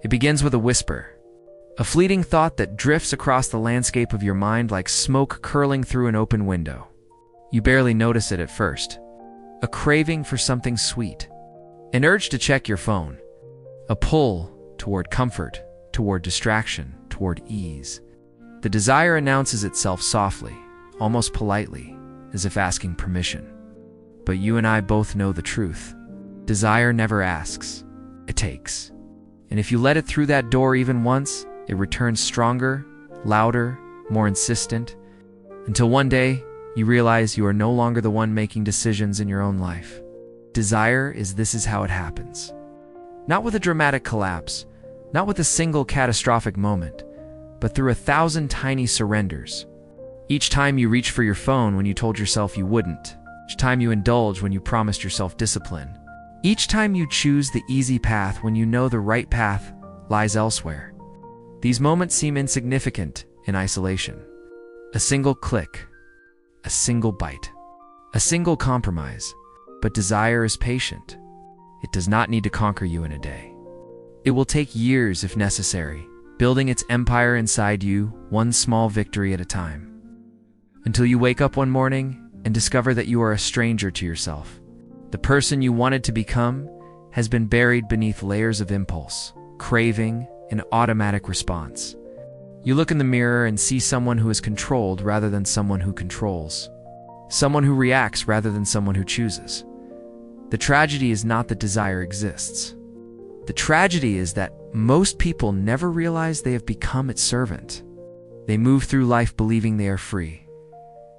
It begins with a whisper, a fleeting thought that drifts across the landscape of your mind like smoke curling through an open window. You barely notice it at first. A craving for something sweet, an urge to check your phone, a pull toward comfort, toward distraction, toward ease. The desire announces itself softly, almost politely, as if asking permission. But you and I both know the truth. Desire never asks, it takes. And if you let it through that door even once, it returns stronger, louder, more insistent, until one day you realize you are no longer the one making decisions in your own life. Desire this is how it happens. Not with a dramatic collapse, not with a single catastrophic moment, but through 1,000 tiny surrenders. Each time you reach for your phone when you told yourself you wouldn't. Each time you indulge when you promised yourself discipline. Each time you choose the easy path when you know the right path lies elsewhere. These moments seem insignificant in isolation. A single click, a single bite, a single compromise. But desire is patient. It does not need to conquer you in a day. It will take years if necessary, building its empire inside you, one small victory at a time. Until you wake up one morning and discover that you are a stranger to yourself. The person you wanted to become has been buried beneath layers of impulse, craving, and automatic response. You look in the mirror and see someone who is controlled rather than someone who controls. Someone who reacts rather than someone who chooses. The tragedy is not that desire exists. The tragedy is that most people never realize they have become its servant. They move through life believing they are free,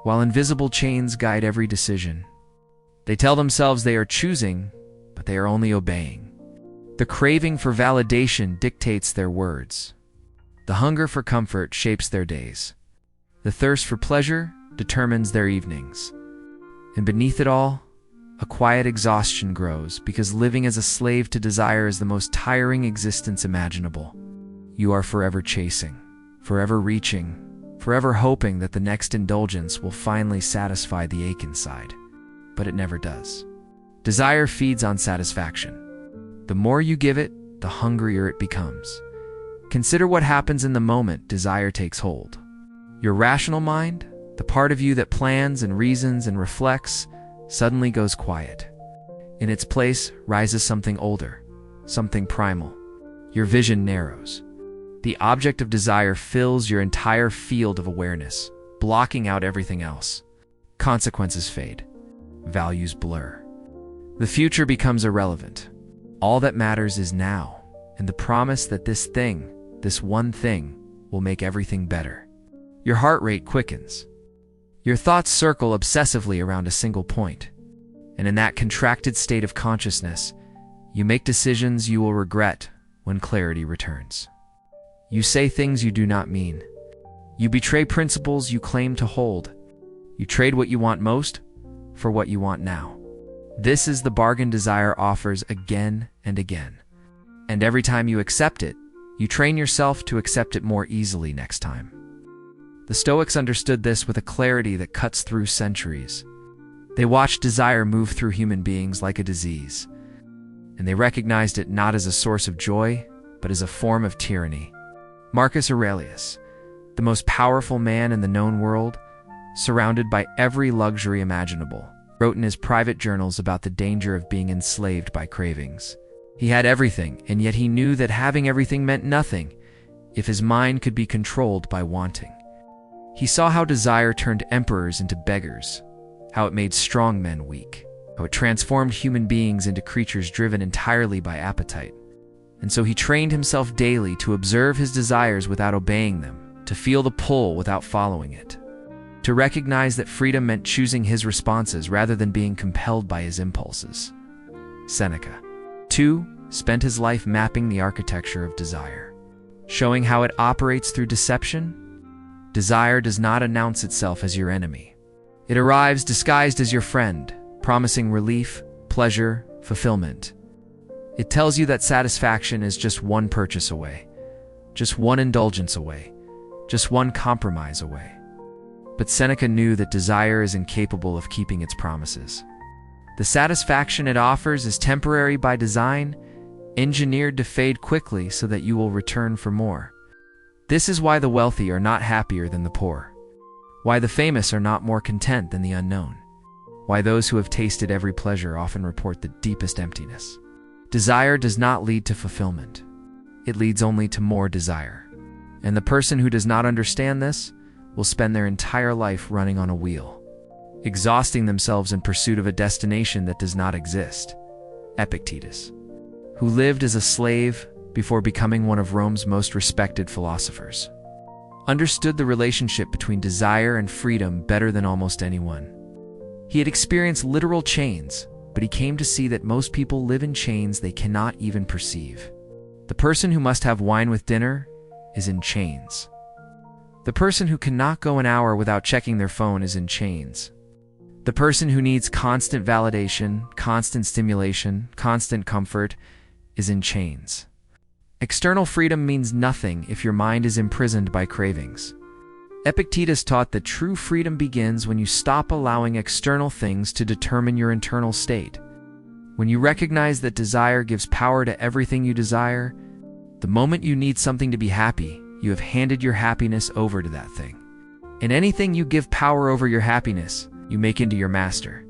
while invisible chains guide every decision. They tell themselves they are choosing, but they are only obeying. The craving for validation dictates their words. The hunger for comfort shapes their days. The thirst for pleasure determines their evenings. And beneath it all, a quiet exhaustion grows because living as a slave to desire is the most tiring existence imaginable. You are forever chasing, forever reaching, forever hoping that the next indulgence will finally satisfy the ache inside. But it never does. Desire feeds on satisfaction. The more you give it, the hungrier it becomes. Consider what happens in the moment desire takes hold. Your rational mind, the part of you that plans and reasons and reflects, suddenly goes quiet. In its place rises something older, something primal. Your vision narrows. The object of desire fills your entire field of awareness, blocking out everything else. Consequences fade. Values blur. The future becomes irrelevant. All that matters is now, and the promise that this thing, this one thing, will make everything better. Your heart rate quickens. Your thoughts circle obsessively around a single point. And in that contracted state of consciousness, you make decisions you will regret when clarity returns. You say things you do not mean. You betray principles you claim to hold. You trade what you want most for what you want now. This is the bargain desire offers again and again. And every time you accept it, you train yourself to accept it more easily next time. The Stoics understood this with a clarity that cuts through centuries. They watched desire move through human beings like a disease, and they recognized it not as a source of joy, but as a form of tyranny. Marcus Aurelius, the most powerful man in the known world, surrounded by every luxury imaginable, wrote in his private journals about the danger of being enslaved by cravings. He had everything, and yet he knew that having everything meant nothing if his mind could be controlled by wanting. He saw how desire turned emperors into beggars, how it made strong men weak, how it transformed human beings into creatures driven entirely by appetite. And so he trained himself daily to observe his desires without obeying them, to feel the pull without following it, to recognize that freedom meant choosing his responses rather than being compelled by his impulses. Seneca, too, spent his life mapping the architecture of desire, showing how it operates through deception. Desire does not announce itself as your enemy. It arrives disguised as your friend, promising relief, pleasure, fulfillment. It tells you that satisfaction is just one purchase away, just one indulgence away, just one compromise away. But Seneca knew that desire is incapable of keeping its promises. The satisfaction it offers is temporary by design, engineered to fade quickly so that you will return for more. This is why the wealthy are not happier than the poor, why the famous are not more content than the unknown, why those who have tasted every pleasure often report the deepest emptiness. Desire does not lead to fulfillment. It leads only to more desire. And the person who does not understand this will spend their entire life running on a wheel, exhausting themselves in pursuit of a destination that does not exist. Epictetus, who lived as a slave before becoming one of Rome's most respected philosophers, understood the relationship between desire and freedom better than almost anyone. He had experienced literal chains, but he came to see that most people live in chains they cannot even perceive. The person who must have wine with dinner is in chains. The person who cannot go an hour without checking their phone is in chains. The person who needs constant validation, constant stimulation, constant comfort is in chains. External freedom means nothing if your mind is imprisoned by cravings. Epictetus taught that true freedom begins when you stop allowing external things to determine your internal state. When you recognize that desire gives power to everything you desire, the moment you need something to be happy, you have handed your happiness over to that thing. In anything you give power over your happiness, you make into your master.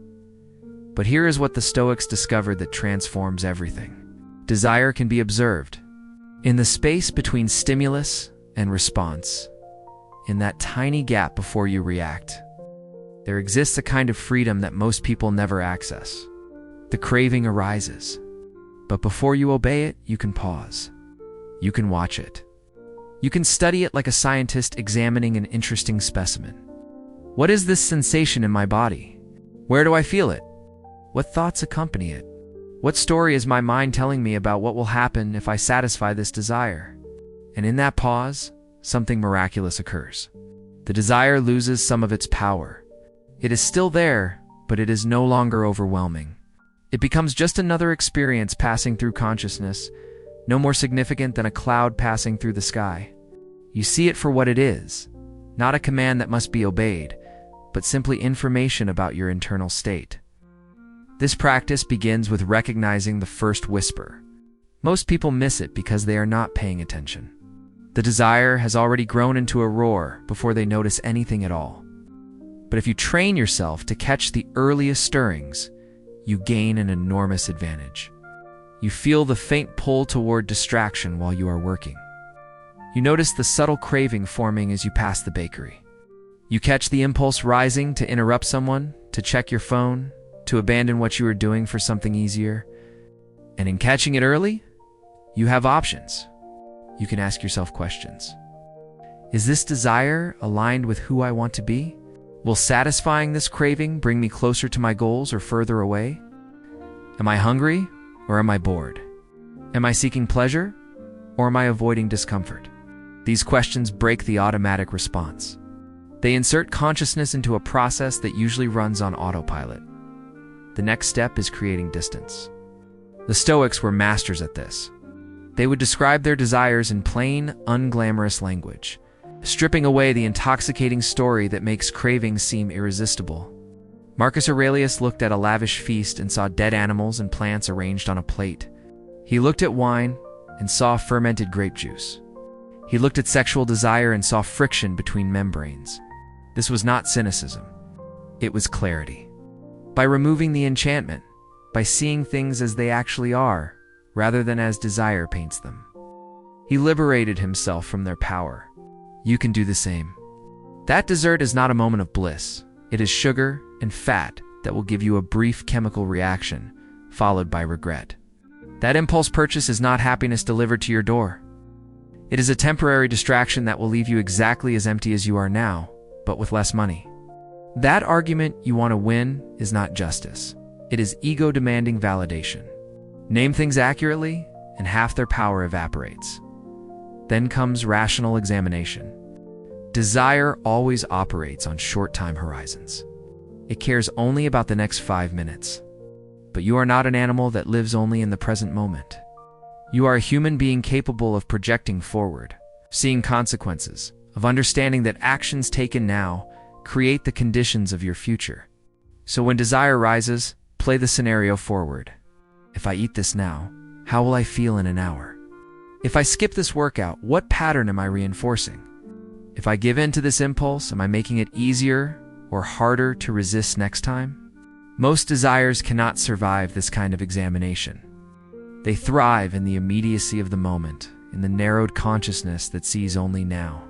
But here is what the Stoics discovered that transforms everything. Desire can be observed. In the space between stimulus and response, in that tiny gap before you react, there exists a kind of freedom that most people never access. The craving arises, but before you obey it, you can pause. You can watch it. You can study it like a scientist examining an interesting specimen. What is this sensation in my body? Where do I feel it? What thoughts accompany it? What story is my mind telling me about what will happen if I satisfy this desire? And in that pause, something miraculous occurs. The desire loses some of its power. It is still there, but it is no longer overwhelming. It becomes just another experience passing through consciousness, no more significant than a cloud passing through the sky. You see it for what it is, not a command that must be obeyed, but simply information about your internal state. This practice begins with recognizing the first whisper. Most people miss it because they are not paying attention. The desire has already grown into a roar before they notice anything at all. But if you train yourself to catch the earliest stirrings, you gain an enormous advantage. You feel the faint pull toward distraction while you are working. You notice the subtle craving forming as you pass the bakery. You catch the impulse rising to interrupt someone, to check your phone, to abandon what you are doing for something easier. And in catching it early, you have options. You can ask yourself questions. Is this desire aligned with who I want to be? Will satisfying this craving bring me closer to my goals or further away? Am I hungry or am I bored? Am I seeking pleasure or am I avoiding discomfort? These questions break the automatic response. They insert consciousness into a process that usually runs on autopilot. The next step is creating distance. The Stoics were masters at this. They would describe their desires in plain, unglamorous language, stripping away the intoxicating story that makes cravings seem irresistible. Marcus Aurelius looked at a lavish feast and saw dead animals and plants arranged on a plate. He looked at wine and saw fermented grape juice. He looked at sexual desire and saw friction between membranes. This was not cynicism. It was clarity. By removing the enchantment, by seeing things as they actually are, rather than as desire paints them, he liberated himself from their power. You can do the same. That dessert is not a moment of bliss. It is sugar and fat that will give you a brief chemical reaction, followed by regret. That impulse purchase is not happiness delivered to your door. It is a temporary distraction that will leave you exactly as empty as you are now, but with less money. That argument you want to win is not justice. It is ego-demanding validation. Name things accurately, and half their power evaporates. Then comes rational examination. Desire always operates on short time horizons. It cares only about the next 5 minutes. But you are not an animal that lives only in the present moment. You are a human being capable of projecting forward, seeing consequences, of understanding that actions taken now create the conditions of your future. So when desire rises, play the scenario forward. If I eat this now, How will I feel in an hour? If I skip this workout, what pattern am I reinforcing? If I give in to this impulse, am I making it easier or harder to resist next time? Most desires cannot survive this kind of examination. They thrive in the immediacy of the moment, in the narrowed consciousness that sees only now.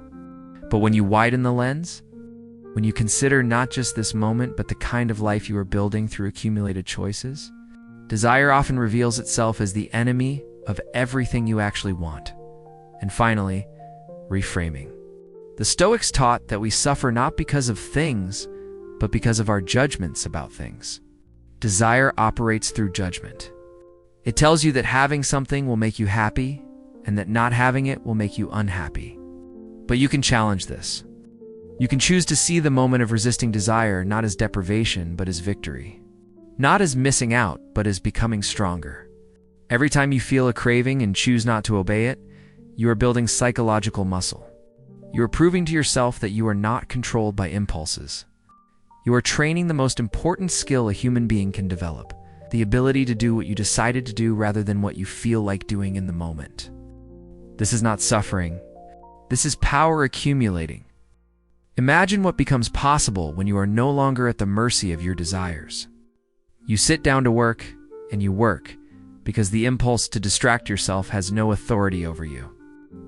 But when you widen the lens, when you consider not just this moment, but the kind of life you are building through accumulated choices, desire often reveals itself as the enemy of everything you actually want. And finally, reframing. The Stoics taught that we suffer not because of things, but because of our judgments about things. Desire operates through judgment. It tells you that having something will make you happy, and that not having it will make you unhappy. But you can challenge this. You can choose to see the moment of resisting desire not as deprivation, but as victory. Not as missing out, but as becoming stronger. Every time you feel a craving and choose not to obey it, you are building psychological muscle. You are proving to yourself that you are not controlled by impulses. You are training the most important skill a human being can develop, the ability to do what you decided to do rather than what you feel like doing in the moment. This is not suffering. This is power accumulating. Imagine what becomes possible when you are no longer at the mercy of your desires. You sit down to work, and you work, because the impulse to distract yourself has no authority over you.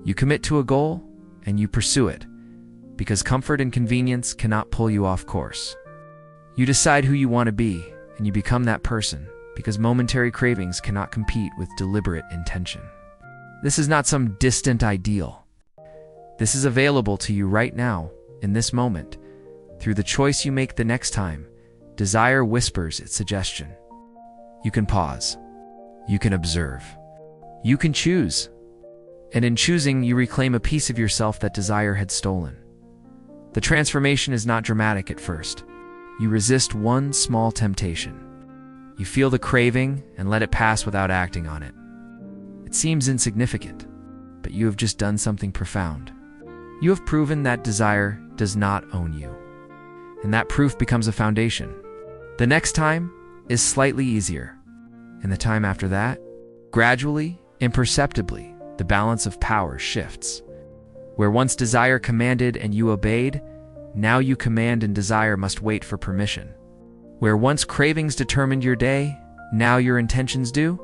You commit to a goal, and you pursue it, because comfort and convenience cannot pull you off course. You decide who you want to be, and you become that person, because momentary cravings cannot compete with deliberate intention. This is not some distant ideal. This is available to you right now, in this moment. Through the choice you make the next time, desire whispers its suggestion. You can pause. You can observe. You can choose. And in choosing, you reclaim a piece of yourself that desire had stolen. The transformation is not dramatic at first. You resist one small temptation. You feel the craving and let it pass without acting on it. It seems insignificant, but you have just done something profound. You have proven that desire does not own you, and that proof becomes a foundation. The next time is slightly easier, and the time after that, gradually, imperceptibly, the balance of power shifts. Where once desire commanded and you obeyed, now you command and desire must wait for permission. Where once cravings determined your day, now your intentions do.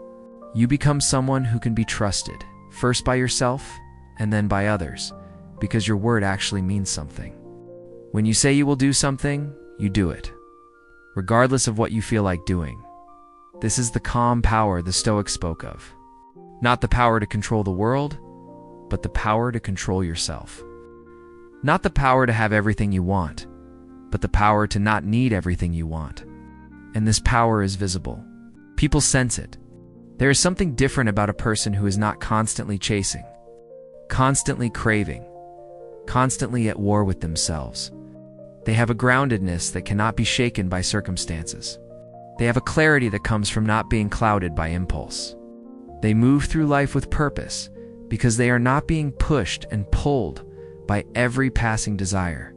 You become someone who can be trusted, first by yourself and then by others, because your word actually means something. When you say you will do something, you do it, regardless of what you feel like doing. This is the calm power the Stoics spoke of. Not the power to control the world, but the power to control yourself. Not the power to have everything you want, but the power to not need everything you want. And this power is visible. People sense it. There is something different about a person who is not constantly chasing, constantly craving, constantly at war with themselves. They have a groundedness that cannot be shaken by circumstances. They have a clarity that comes from not being clouded by impulse. They move through life with purpose because they are not being pushed and pulled by every passing desire.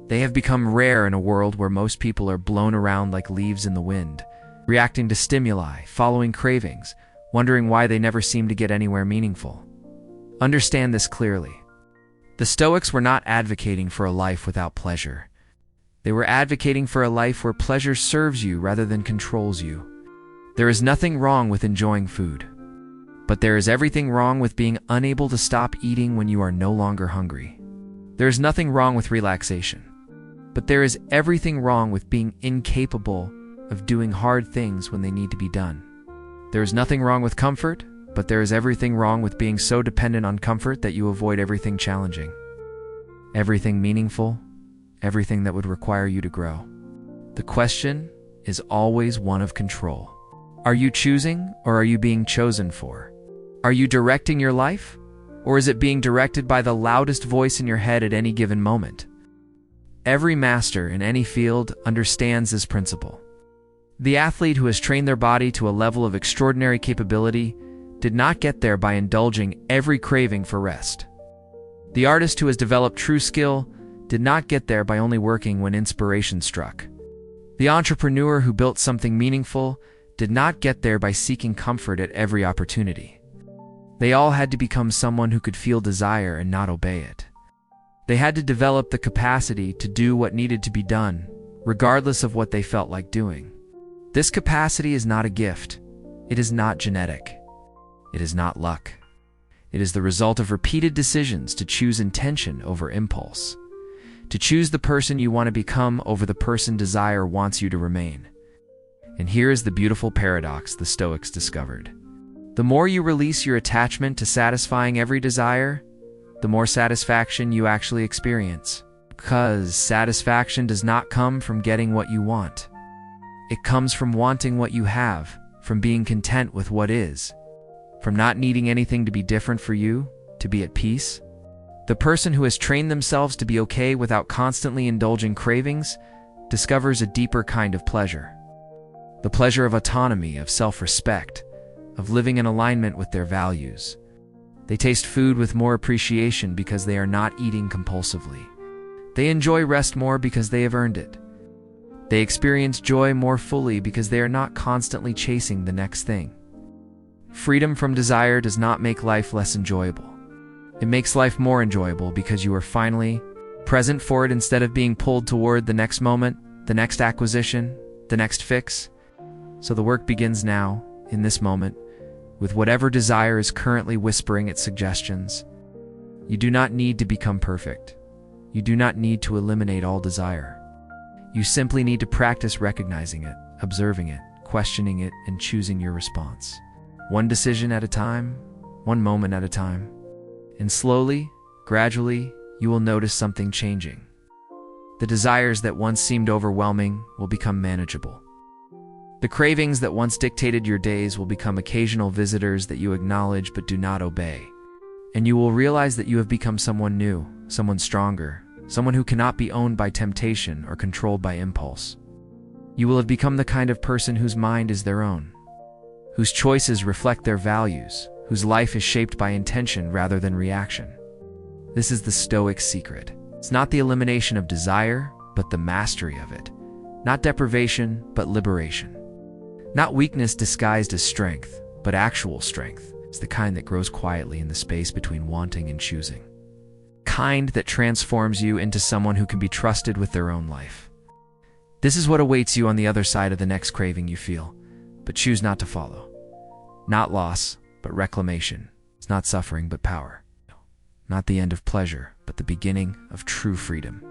They have become rare in a world where most people are blown around like leaves in the wind, reacting to stimuli, following cravings, wondering why they never seem to get anywhere meaningful. Understand this clearly. The Stoics were not advocating for a life without pleasure. They were advocating for a life where pleasure serves you rather than controls you. There is nothing wrong with enjoying food, but there is everything wrong with being unable to stop eating when you are no longer hungry. There is nothing wrong with relaxation, but there is everything wrong with being incapable of doing hard things when they need to be done. There is nothing wrong with comfort, but there is everything wrong with being so dependent on comfort that you avoid everything challenging, everything meaningful, everything that would require you to grow. The question is always one of control. Are you choosing, or are you being chosen for? Are you directing your life, or is it being directed by the loudest voice in your head at any given moment? Every master in any field understands this principle. The athlete who has trained their body to a level of extraordinary capability did not get there by indulging every craving for rest. The artist who has developed true skill did not get there by only working when inspiration struck. The entrepreneur who built something meaningful did not get there by seeking comfort at every opportunity. They all had to become someone who could feel desire and not obey it. They had to develop the capacity to do what needed to be done, regardless of what they felt like doing. This capacity is not a gift. It is not genetic. It is not luck. It is the result of repeated decisions to choose intention over impulse, to choose the person you want to become over the person desire wants you to remain. And here is the beautiful paradox the Stoics discovered. The more you release your attachment to satisfying every desire, the more satisfaction you actually experience. Because satisfaction does not come from getting what you want. It comes from wanting what you have, from being content with what is, from not needing anything to be different for you, to be at peace. The person who has trained themselves to be okay without constantly indulging cravings discovers a deeper kind of pleasure. The pleasure of autonomy, of self-respect, of living in alignment with their values. They taste food with more appreciation because they are not eating compulsively. They enjoy rest more because they have earned it. They experience joy more fully because they are not constantly chasing the next thing. Freedom from desire does not make life less enjoyable. It makes life more enjoyable because you are finally present for it instead of being pulled toward the next moment, the next acquisition, the next fix. So the work begins now, in this moment, with whatever desire is currently whispering its suggestions. You do not need to become perfect. You do not need to eliminate all desire. You simply need to practice recognizing it, observing it, questioning it, and choosing your response. One decision at a time, one moment at a time. And slowly, gradually, you will notice something changing. The desires that once seemed overwhelming will become manageable. The cravings that once dictated your days will become occasional visitors that you acknowledge but do not obey. And you will realize that you have become someone new, someone stronger, someone who cannot be owned by temptation or controlled by impulse. You will have become the kind of person whose mind is their own, whose choices reflect their values, whose life is shaped by intention rather than reaction. This is the Stoic secret. It's not the elimination of desire, but the mastery of it. Not deprivation, but liberation. Not weakness disguised as strength, but actual strength. It's the kind that grows quietly in the space between wanting and choosing. Kind that transforms you into someone who can be trusted with their own life. This is what awaits you on the other side of the next craving you feel, but choose not to follow. Not loss, but reclamation. It's not suffering, but power. Not the end of pleasure, but the beginning of true freedom.